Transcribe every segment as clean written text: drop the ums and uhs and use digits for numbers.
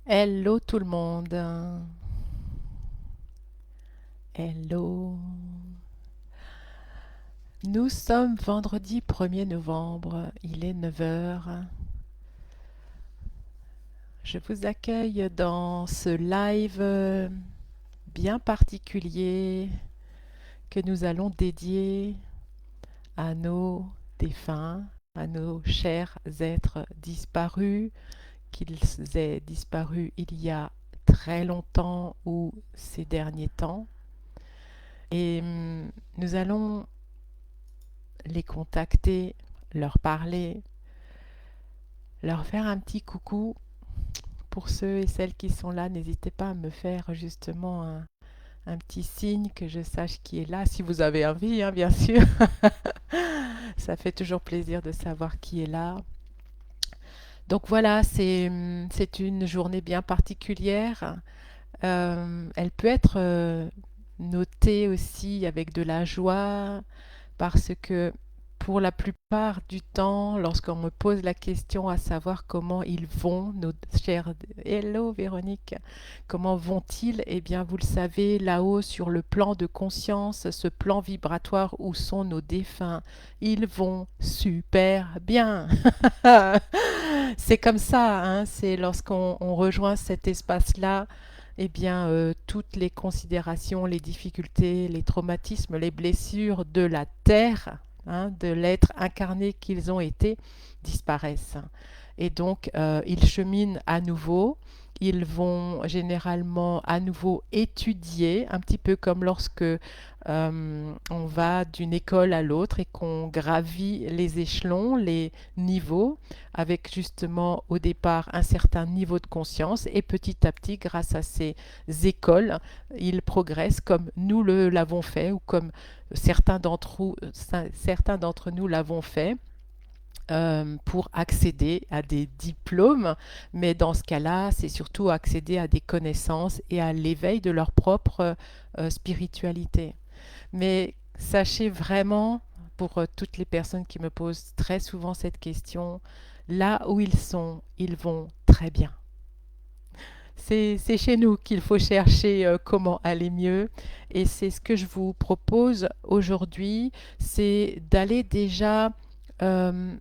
Hello tout le monde. Hello. Nous sommes vendredi 1er novembre. Il est 9 heures. Je vous accueille dans ce live bien particulier que nous allons dédier à nos défunts, à nos chers êtres disparus, qu'ils aient disparu il y a très longtemps ou ces derniers temps. Et nous allons les contacter, leur parler, leur faire un petit coucou. Pour ceux et celles qui sont là, n'hésitez pas à me faire justement un petit signe que je sache qui est là, si vous avez envie, hein, bien sûr. Ça fait toujours plaisir de savoir qui est là. Donc voilà, c'est une journée bien particulière. Elle peut être notée aussi avec de la joie parce que pour la plupart du temps, lorsqu'on me pose la question à savoir comment ils vont, nos chers... Hello Véronique, comment vont-ils? Eh bien, vous le savez, là-haut sur le plan de conscience, ce plan vibratoire où sont nos défunts, ils vont super bien. C'est comme ça, hein, c'est lorsqu'on rejoint cet espace-là, eh bien, toutes les considérations, les difficultés, les traumatismes, les blessures de la terre, hein, de l'être incarné qu'ils ont été, disparaissent. Et donc, ils cheminent à nouveau. Ils vont généralement à nouveau étudier, un petit peu comme lorsque on va d'une école à l'autre et qu'on gravit les échelons, les niveaux, avec justement au départ un certain niveau de conscience et petit à petit, grâce à ces écoles, ils progressent comme nous l'avons fait ou comme certains d'entre nous l'avons fait pour accéder à des diplômes, mais dans ce cas-là, c'est surtout accéder à des connaissances et à l'éveil de leur propre spiritualité. Mais sachez vraiment, pour toutes les personnes qui me posent très souvent cette question, là où ils sont, ils vont très bien. C'est chez nous qu'il faut chercher comment aller mieux. Et c'est ce que je vous propose aujourd'hui, c'est d'aller déjà euh,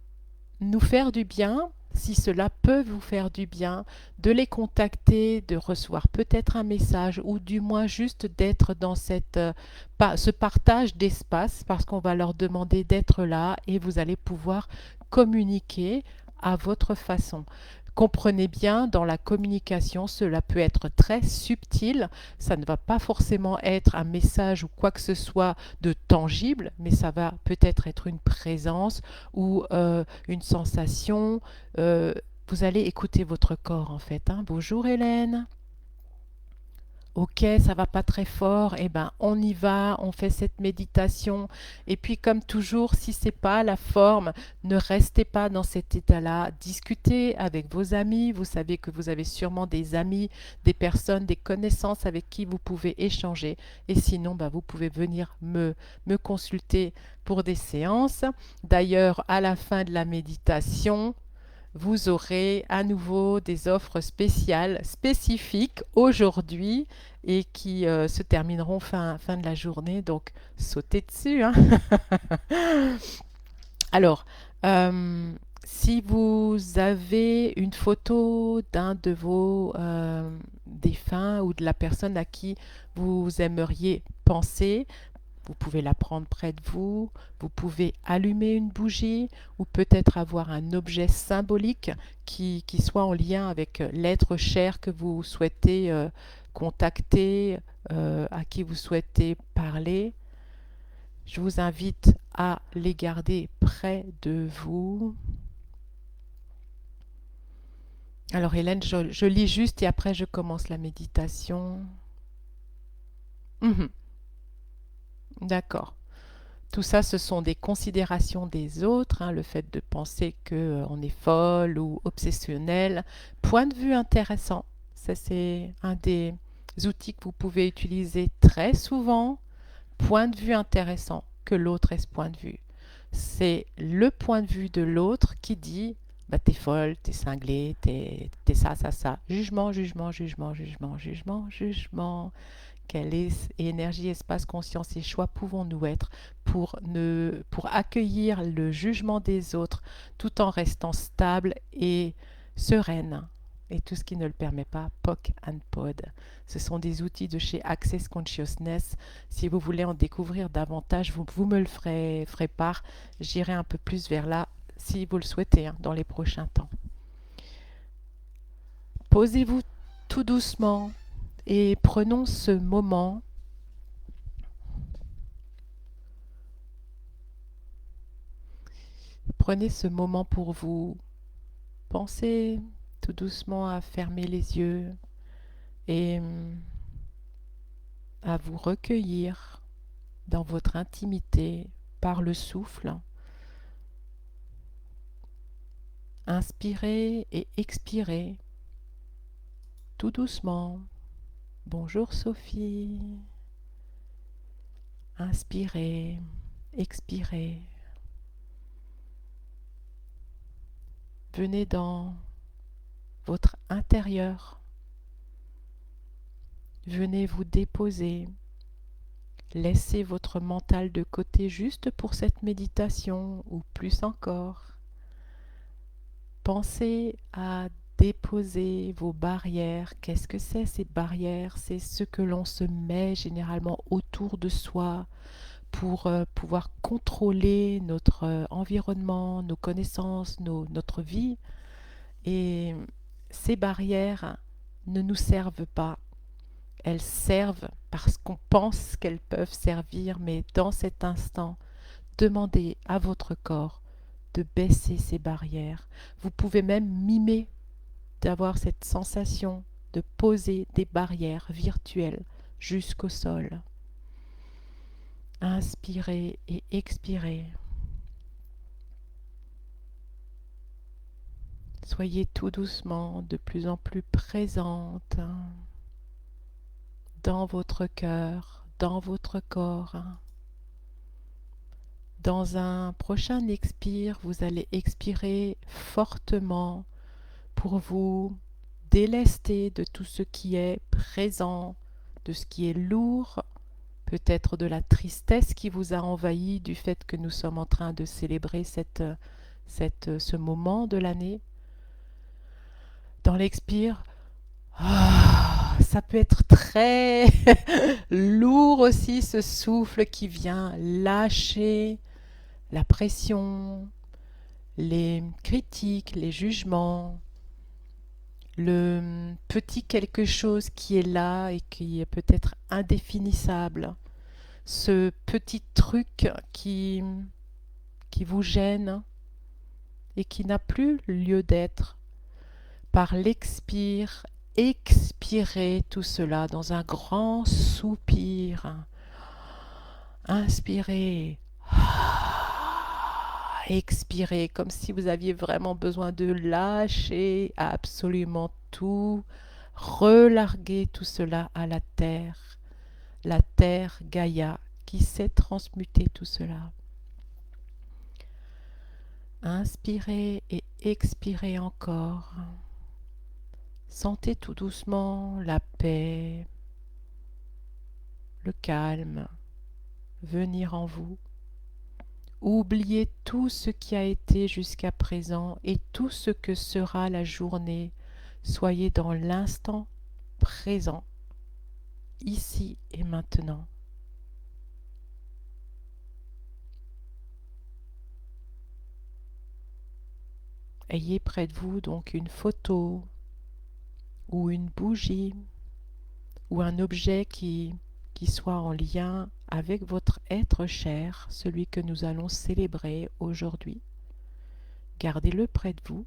nous faire du bien, si cela peut vous faire du bien, de les contacter, de recevoir peut-être un message ou du moins juste d'être dans ce partage d'espace parce qu'on va leur demander d'être là et vous allez pouvoir communiquer à votre façon. Comprenez bien, dans la communication, cela peut être très subtil. Ça ne va pas forcément être un message ou quoi que ce soit de tangible, mais ça va peut-être être une présence ou une sensation. Vous allez écouter votre corps en fait, hein. Bonjour Hélène. Ok, ça va pas très fort, eh ben on y va, on fait cette méditation. Et puis comme toujours, si c'est pas la forme, ne restez pas dans cet état-là. Discutez avec vos amis. Vous savez que vous avez sûrement des amis, des personnes, des connaissances avec qui vous pouvez échanger. Et sinon, bah, vous pouvez venir me consulter pour des séances. D'ailleurs, à la fin de la méditation, vous aurez à nouveau des offres spéciales, spécifiques aujourd'hui et qui se termineront fin de la journée. Donc, sautez dessus, hein. Alors, euh, si vous avez une photo d'un de vos défunts ou de la personne à qui vous aimeriez penser, vous pouvez la prendre près de vous, vous pouvez allumer une bougie ou peut-être avoir un objet symbolique qui soit en lien avec l'être cher que vous souhaitez contacter, à qui vous souhaitez parler. Je vous invite à les garder près de vous. Alors Hélène, je lis juste et après je commence la méditation. Mhm, d'accord. Tout ça, ce sont des considérations des autres, hein, le fait de penser qu'on est folle ou obsessionnel. Point de vue intéressant. Ça, c'est un des outils que vous pouvez utiliser très souvent. Point de vue intéressant, que l'autre ait ce point de vue. C'est le point de vue de l'autre qui dit, bah, t'es folle, t'es cinglée, t'es ça, ça, ça. Jugement, jugement, jugement, jugement, jugement, jugement. Quelle énergie, espace, conscience et choix pouvons-nous être pour accueillir le jugement des autres tout en restant stable et sereine? Et tout ce qui ne le permet pas, POC and POD. Ce sont des outils de chez Access Consciousness. Si vous voulez en découvrir davantage, vous me le ferez part. J'irai un peu plus vers là si vous le souhaitez, hein, dans les prochains temps. Posez-vous tout doucement et prenons ce moment. Prenez ce moment pour vous. Pensez tout doucement à fermer les yeux et à vous recueillir dans votre intimité par le souffle. Inspirez et expirez tout doucement. Bonjour Sophie. Inspirez, expirez. Venez dans votre intérieur. Venez vous déposer. Laissez votre mental de côté juste pour cette méditation ou plus encore. Pensez à déposer vos barrières. Qu'est-ce que c'est ces barrières? C'est ce que l'on se met généralement autour de soi pour pouvoir contrôler notre environnement, nos connaissances, notre vie. Et ces barrières ne nous servent pas. Elles servent parce qu'on pense qu'elles peuvent servir, mais dans cet instant, demandez à votre corps de baisser ces barrières. Vous pouvez même mimer d'avoir cette sensation de poser des barrières virtuelles jusqu'au sol. Inspirez et expirez. Soyez tout doucement de plus en plus présente dans votre cœur, dans votre corps. Dans un prochain expire, vous allez expirer fortement pour vous délester de tout ce qui est présent, de ce qui est lourd, peut-être de la tristesse qui vous a envahi du fait que nous sommes en train de célébrer ce moment de l'année. Dans l'expire, ça peut être très lourd aussi, ce souffle qui vient lâcher la pression, les critiques, les jugements, le petit quelque chose qui est là et qui est peut-être indéfinissable, ce petit truc qui vous gêne et qui n'a plus lieu d'être. Par l'expire, expirez tout cela dans un grand soupir. Inspirez. Expirez comme si vous aviez vraiment besoin de lâcher absolument tout. Relarguez tout cela à la terre Gaïa qui sait transmuter tout cela. Inspirez et expirez encore. Sentez tout doucement la paix, le calme venir en vous. Oubliez tout ce qui a été jusqu'à présent et tout ce que sera la journée. Soyez dans l'instant présent, ici et maintenant. Ayez près de vous donc une photo ou une bougie ou un objet qui soit en lien avec votre être cher, celui que nous allons célébrer aujourd'hui. Gardez-le près de vous.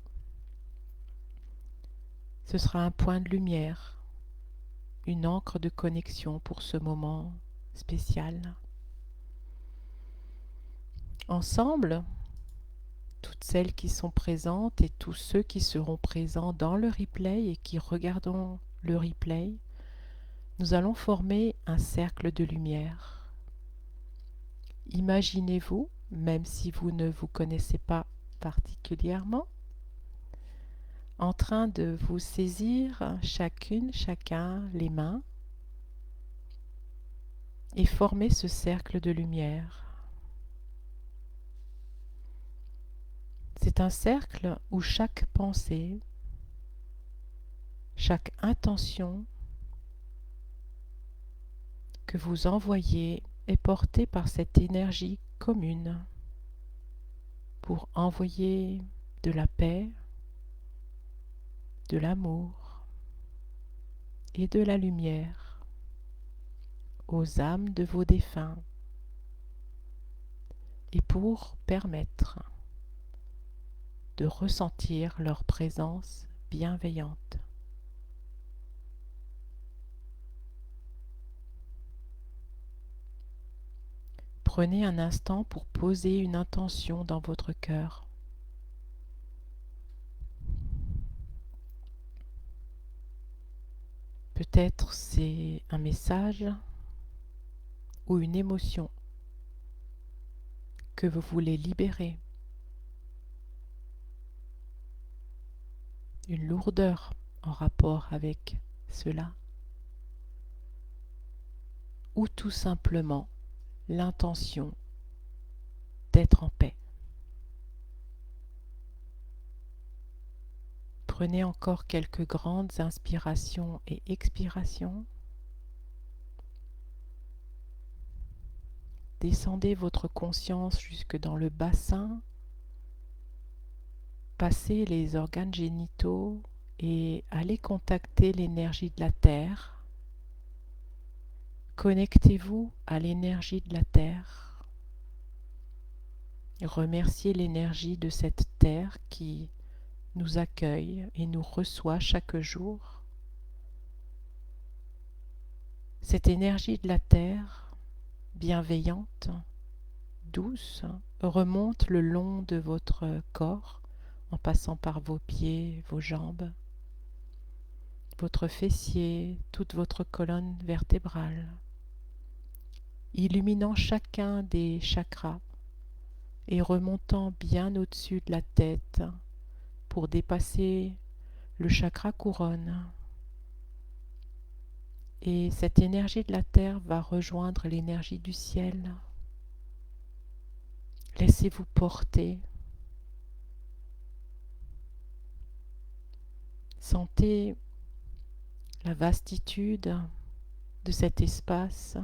Ce sera un point de lumière, une encre de connexion pour ce moment spécial. Ensemble, toutes celles qui sont présentes et tous ceux qui seront présents dans le replay et qui regarderont le replay, nous allons former un cercle de lumière. Imaginez-vous, même si vous ne vous connaissez pas particulièrement, en train de vous saisir chacune, chacun les mains et former ce cercle de lumière. C'est un cercle où chaque pensée, chaque intention que vous envoyez est portée par cette énergie commune pour envoyer de la paix, de l'amour et de la lumière aux âmes de vos défunts et pour permettre de ressentir leur présence bienveillante. Prenez un instant pour poser une intention dans votre cœur. Peut-être c'est un message ou une émotion que vous voulez libérer, une lourdeur en rapport avec cela, ou tout simplement l'intention d'être en paix. Prenez encore quelques grandes inspirations et expirations. Descendez votre conscience jusque dans le bassin, passez les organes génitaux et allez contacter l'énergie de la terre. Connectez-vous à l'énergie de la terre. Remerciez l'énergie de cette terre qui nous accueille et nous reçoit chaque jour. Cette énergie de la terre, bienveillante, douce, remonte le long de votre corps en passant par vos pieds, vos jambes, votre fessier, toute votre colonne vertébrale, illuminant chacun des chakras et remontant bien au-dessus de la tête pour dépasser le chakra couronne. Et cette énergie de la terre va rejoindre l'énergie du ciel. Laissez-vous porter. Sentez la vastitude de cet espace.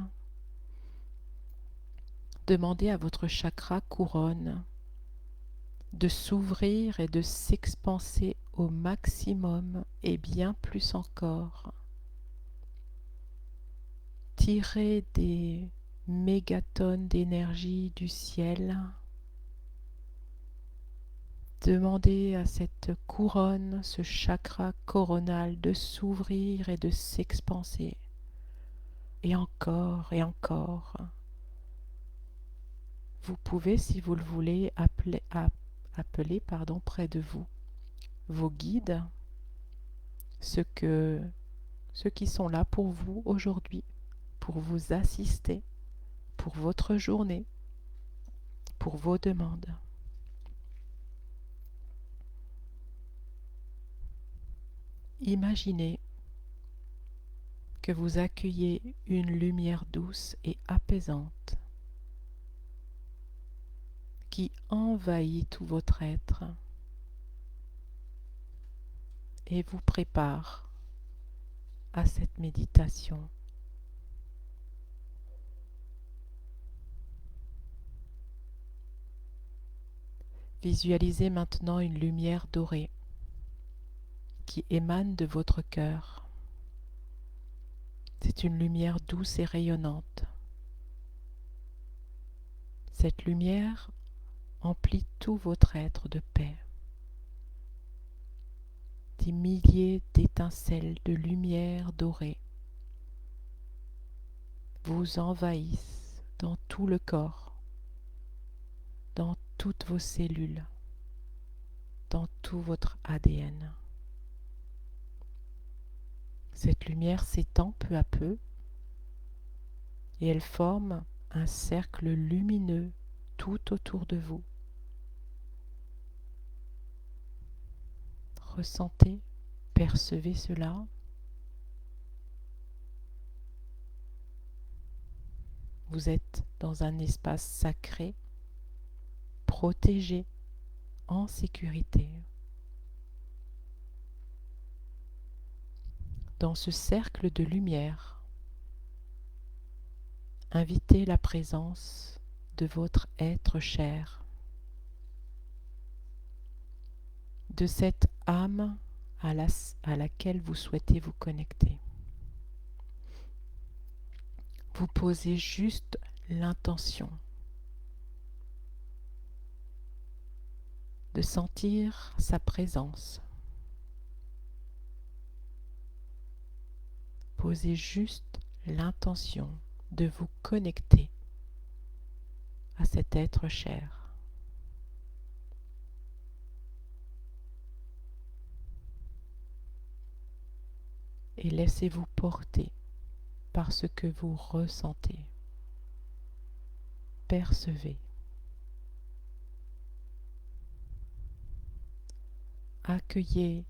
Demandez à votre chakra couronne de s'ouvrir et de s'expanser au maximum et bien plus encore. Tirez des mégatonnes d'énergie du ciel. Demandez à cette couronne, ce chakra coronal de s'ouvrir et de s'expanser. Et encore et encore. Vous pouvez, si vous le voulez, appeler près de vous vos guides, ceux qui sont là pour vous aujourd'hui, pour vous assister, pour votre journée, pour vos demandes. Imaginez que vous accueillez une lumière douce et apaisante qui envahit tout votre être et vous prépare à cette méditation. Visualisez maintenant une lumière dorée qui émane de votre cœur. C'est une lumière douce et rayonnante. Cette lumière emplit tout votre être de paix. Des milliers d'étincelles de lumière dorée vous envahissent dans tout le corps, dans toutes vos cellules, dans tout votre ADN. Cette lumière s'étend peu à peu et elle forme un cercle lumineux tout autour de vous. Ressentez, percevez cela. Vous êtes dans un espace sacré, protégé, en sécurité. Dans ce cercle de lumière, invitez la présence de votre être cher, de cette âme à laquelle vous souhaitez vous connecter. Vous posez juste l'intention de sentir sa présence. Posez juste l'intention de vous connecter à cet être cher. Et laissez-vous porter par ce que vous ressentez. Percevez. Accueillez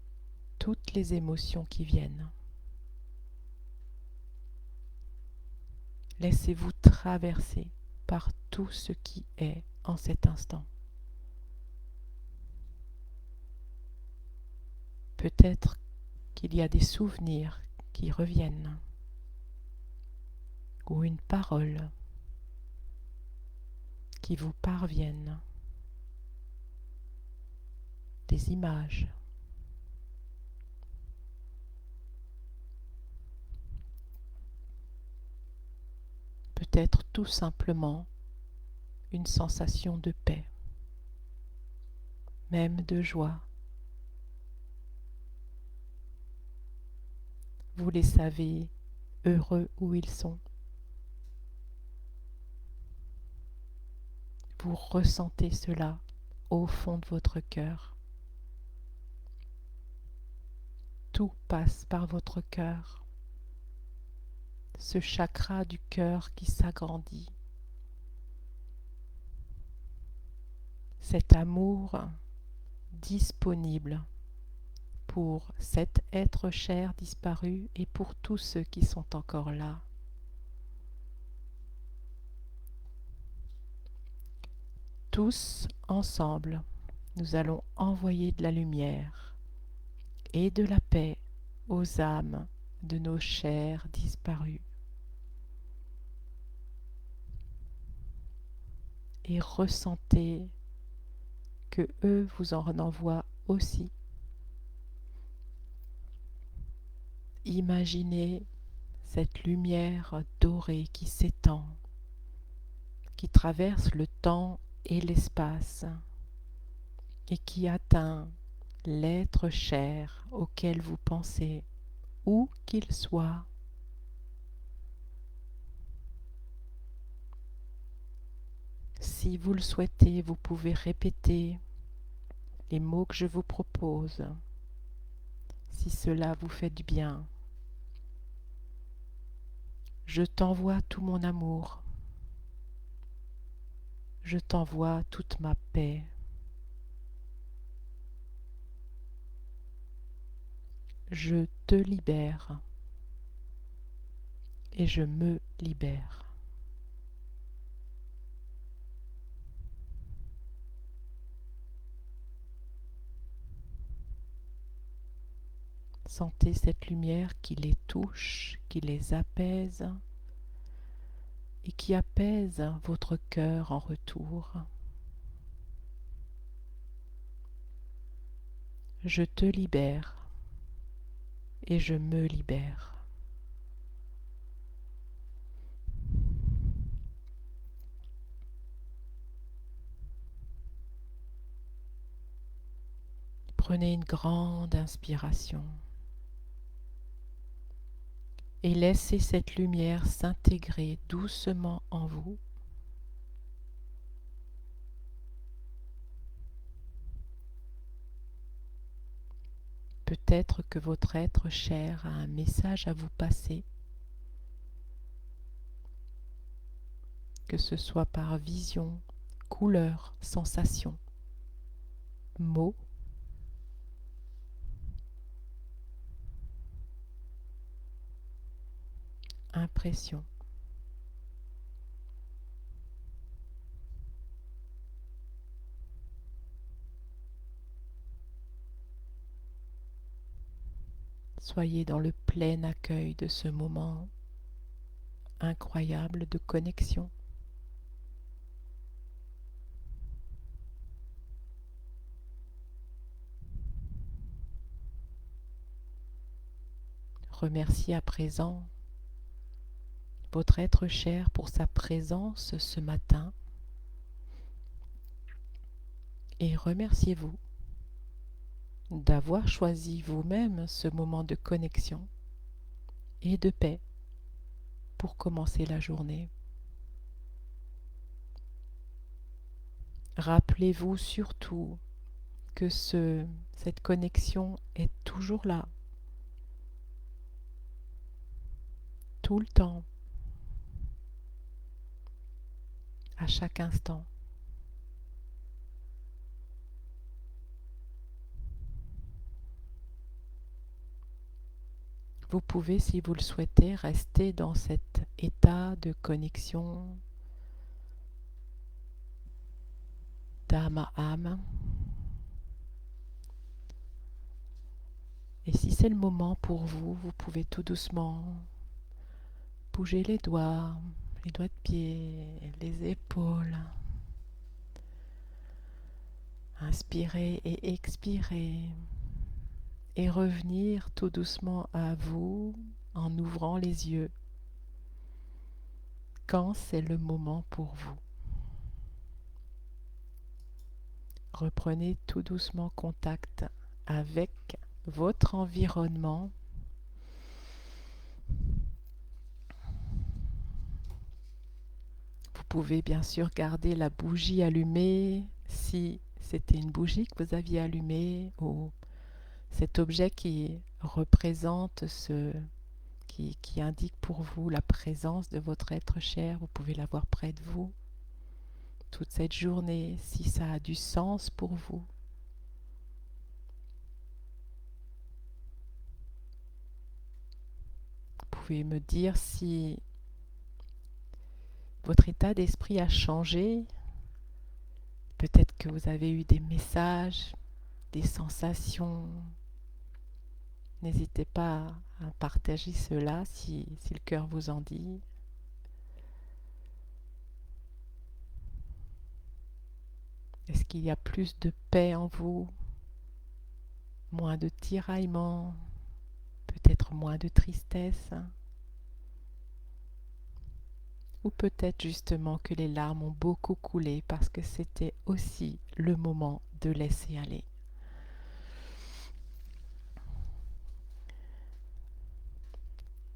toutes les émotions qui viennent. Laissez-vous traverser par tout ce qui est en cet instant. Peut-être qu'il y a des souvenirs qui reviennent, ou une parole qui vous parviennent, des images. Peut-être tout simplement une sensation de paix, même de joie. Vous les savez heureux où ils sont. Vous ressentez cela au fond de votre cœur. Tout passe par votre cœur. Ce chakra du cœur qui s'agrandit. Cet amour disponible pour cet être cher disparu et pour tous ceux qui sont encore là. Tous ensemble, nous allons envoyer de la lumière et de la paix aux âmes de nos chers disparus. Et ressentez que eux vous en envoient aussi. Imaginez cette lumière dorée qui s'étend, qui traverse le temps et l'espace et qui atteint l'être cher auquel vous pensez, où qu'il soit. Si vous le souhaitez, vous pouvez répéter les mots que je vous propose, si cela vous fait du bien. Je t'envoie tout mon amour. Je t'envoie toute ma paix. Je te libère et je me libère. Sentez cette lumière qui les touche, qui les apaise et qui apaise votre cœur en retour. Je te libère et je me libère. Prenez une grande inspiration et laissez cette lumière s'intégrer doucement en vous. Peut-être que votre être cher a un message à vous passer, que ce soit par vision, couleur, sensation, mots. impression. Soyez dans le plein accueil de ce moment incroyable de connexion. Remerciez à présent votre être cher pour sa présence ce matin et remerciez-vous d'avoir choisi vous-même ce moment de connexion et de paix pour commencer la journée. Rappelez-vous surtout que cette connexion est toujours là, tout le temps, à chaque instant. Vous pouvez, si vous le souhaitez, rester dans cet état de connexion d'âme à âme. Et si c'est le moment pour vous, vous pouvez tout doucement bouger les doigts de pied, les épaules. Inspirez et expirez. Et revenir tout doucement à vous en ouvrant les yeux quand c'est le moment pour vous. Reprenez tout doucement contact avec votre environnement. Vous pouvez bien sûr garder la bougie allumée si c'était une bougie que vous aviez allumée ou cet objet qui représente qui indique pour vous la présence de votre être cher. Vous pouvez l'avoir près de vous toute cette journée si ça a du sens pour vous. Vous pouvez me dire si votre état d'esprit a changé. Peut-être que vous avez eu des messages, des sensations. N'hésitez pas à partager cela si le cœur vous en dit. Est-ce qu'il y a plus de paix en vous? Moins de tiraillements? Peut-être moins de tristesse? Ou peut-être justement que les larmes ont beaucoup coulé parce que c'était aussi le moment de laisser aller.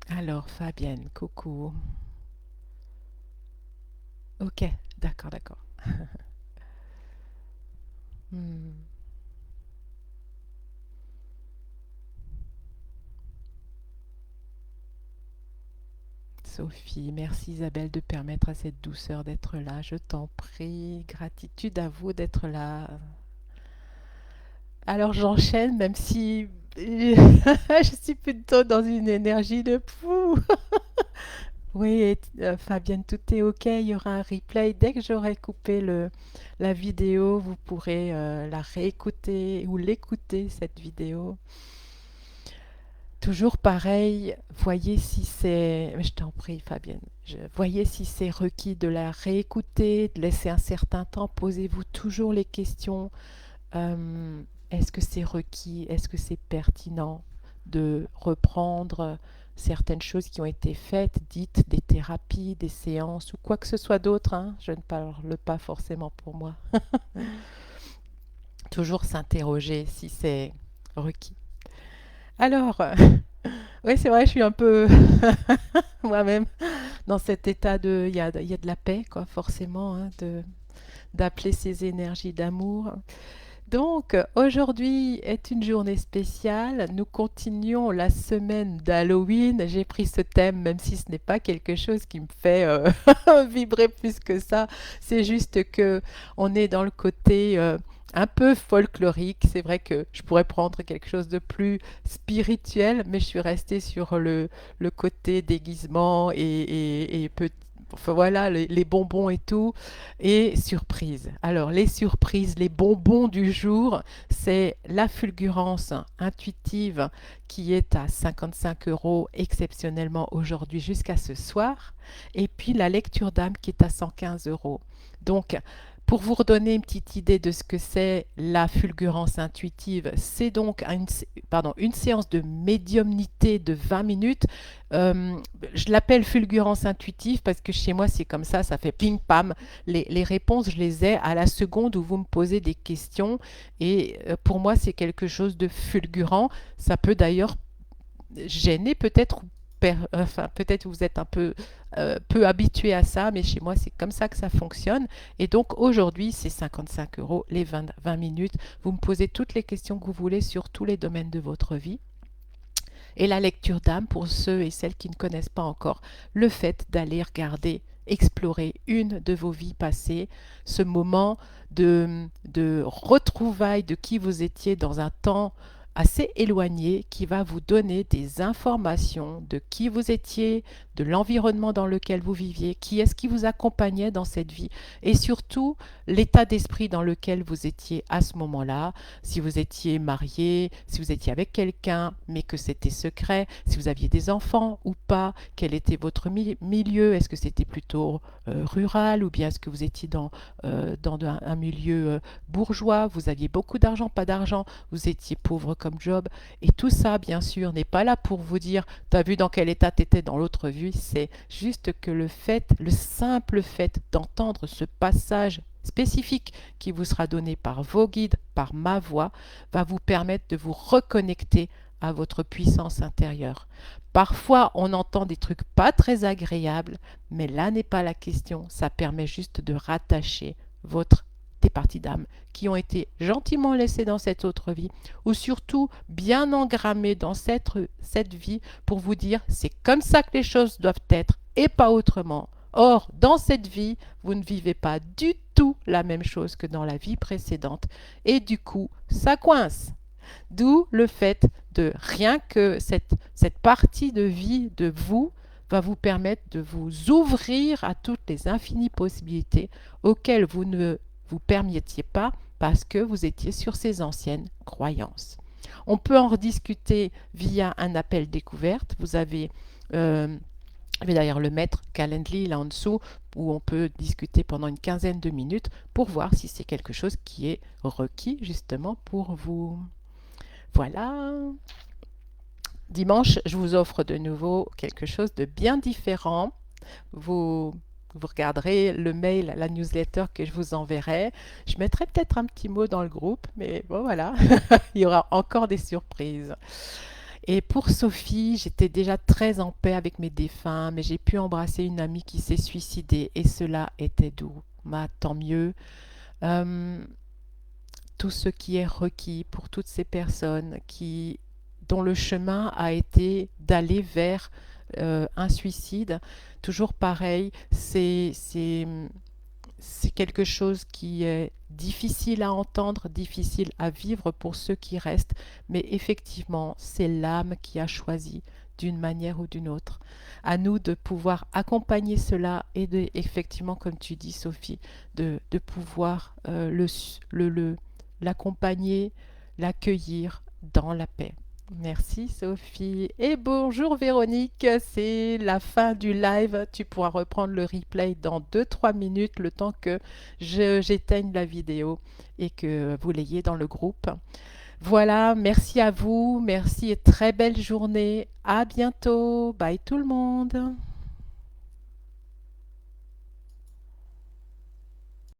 Alors Fabienne, coucou. Ok, d'accord. Hmm. Sophie, merci Isabelle de permettre à cette douceur d'être là. Je t'en prie, gratitude à vous d'être là. Alors j'enchaîne, même si je suis plutôt dans une énergie de fou. Oui, Fabienne, tout est OK. Il y aura un replay. Dès que j'aurai coupé la vidéo, vous pourrez la réécouter ou l'écouter, cette vidéo. Toujours pareil, voyez si c'est... Je t'en prie, Fabienne. Voyez si c'est requis de la réécouter, de laisser un certain temps. Posez-vous toujours les questions. Est-ce que c'est requis? Est-ce que c'est pertinent de reprendre certaines choses qui ont été faites, dites, des thérapies, des séances ou quoi que ce soit d'autre, hein? Je ne parle pas forcément pour moi. Toujours s'interroger si c'est requis. Alors, oui, c'est vrai, je suis un peu moi-même dans cet état de... il y a de la paix, quoi, forcément, hein, d'appeler ces énergies d'amour. Donc, aujourd'hui est une journée spéciale. Nous continuons la semaine d'Halloween. J'ai pris ce thème, même si ce n'est pas quelque chose qui me fait vibrer plus que ça. C'est juste que on est dans le côté un peu folklorique. C'est vrai que je pourrais prendre quelque chose de plus spirituel, mais je suis restée sur le côté déguisement et enfin voilà, les bonbons et tout, et surprise. Alors, les surprises, les bonbons du jour, c'est la fulgurance intuitive qui est à 55 euros exceptionnellement aujourd'hui jusqu'à ce soir, et puis la lecture d'âme qui est à 115 euros. Donc, pour vous redonner une petite idée de ce que c'est la fulgurance intuitive, c'est donc une séance de médiumnité de 20 minutes. Euh, je l'appelle fulgurance intuitive parce que chez moi c'est comme ça fait ping-pam. Les réponses, je les ai à la seconde où vous me posez des questions et pour moi c'est quelque chose de fulgurant. Ça peut d'ailleurs gêner peut-être, enfin peut-être vous êtes un peu habitué à ça, mais chez moi c'est comme ça que ça fonctionne. Et donc aujourd'hui c'est 55 euros les 20 minutes. Vous me posez toutes les questions que vous voulez sur tous les domaines de votre vie. Et la lecture d'âme, pour ceux et celles qui ne connaissent pas encore, le fait d'aller regarder, explorer une de vos vies passées, ce moment de retrouvailles de qui vous étiez dans un temps assez éloigné qui va vous donner des informations de qui vous étiez, de l'environnement dans lequel vous viviez, qui est-ce qui vous accompagnait dans cette vie et surtout l'état d'esprit dans lequel vous étiez à ce moment-là, si vous étiez marié, si vous étiez avec quelqu'un mais que c'était secret, si vous aviez des enfants ou pas, quel était votre milieu, est-ce que c'était plutôt rural ou bien est-ce que vous étiez dans un milieu bourgeois, vous aviez beaucoup d'argent, pas d'argent, vous étiez pauvre comme Job. Et tout ça, bien sûr, n'est pas là pour vous dire, t'as vu dans quel état t'étais dans l'autre vie, c'est juste que le simple fait d'entendre ce passage spécifique qui vous sera donné par vos guides, par ma voix, va vous permettre de vous reconnecter à votre puissance intérieure. Parfois, on entend des trucs pas très agréables, mais là n'est pas la question. Ça permet juste de rattacher des parties d'âme qui ont été gentiment laissées dans cette autre vie ou surtout bien engrammées dans cette vie pour vous dire c'est comme ça que les choses doivent être et pas autrement. Or, dans cette vie, vous ne vivez pas du tout la même chose que dans la vie précédente et du coup, ça coince. D'où le fait de rien que cette partie de vie de vous va vous permettre de vous ouvrir à toutes les infinies possibilités auxquelles vous ne vous permettiez pas parce que vous étiez sur ces anciennes croyances. On peut en rediscuter via un appel découverte. Vous avez, je vais d'ailleurs le mettre, Calendly là en dessous, où on peut discuter pendant une quinzaine de minutes pour voir si c'est quelque chose qui est requis justement pour vous. Voilà. Dimanche, je vous offre de nouveau quelque chose de bien différent. Vous regarderez le mail, la newsletter que je vous enverrai. Je mettrai peut-être un petit mot dans le groupe, mais bon voilà, il y aura encore des surprises. Et pour Sophie, j'étais déjà très en paix avec mes défunts, mais j'ai pu embrasser une amie qui s'est suicidée et cela était doux. Bah, tant mieux. Euh, tout ce qui est requis pour toutes ces personnes dont le chemin a été d'aller vers un suicide. Toujours pareil, c'est quelque chose qui est difficile à entendre, difficile à vivre pour ceux qui restent, mais effectivement, c'est l'âme qui a choisi d'une manière ou d'une autre. À nous de pouvoir accompagner cela et de, effectivement, comme tu dis, Sophie, de pouvoir l'accompagner, l'accueillir dans la paix. Merci Sophie. Et bonjour Véronique, c'est la fin du live. Tu pourras reprendre le replay dans 2-3 minutes, le temps que j'éteigne la vidéo et que vous l'ayez dans le groupe. Voilà, merci à vous, merci et très belle journée. À bientôt. Bye tout le monde.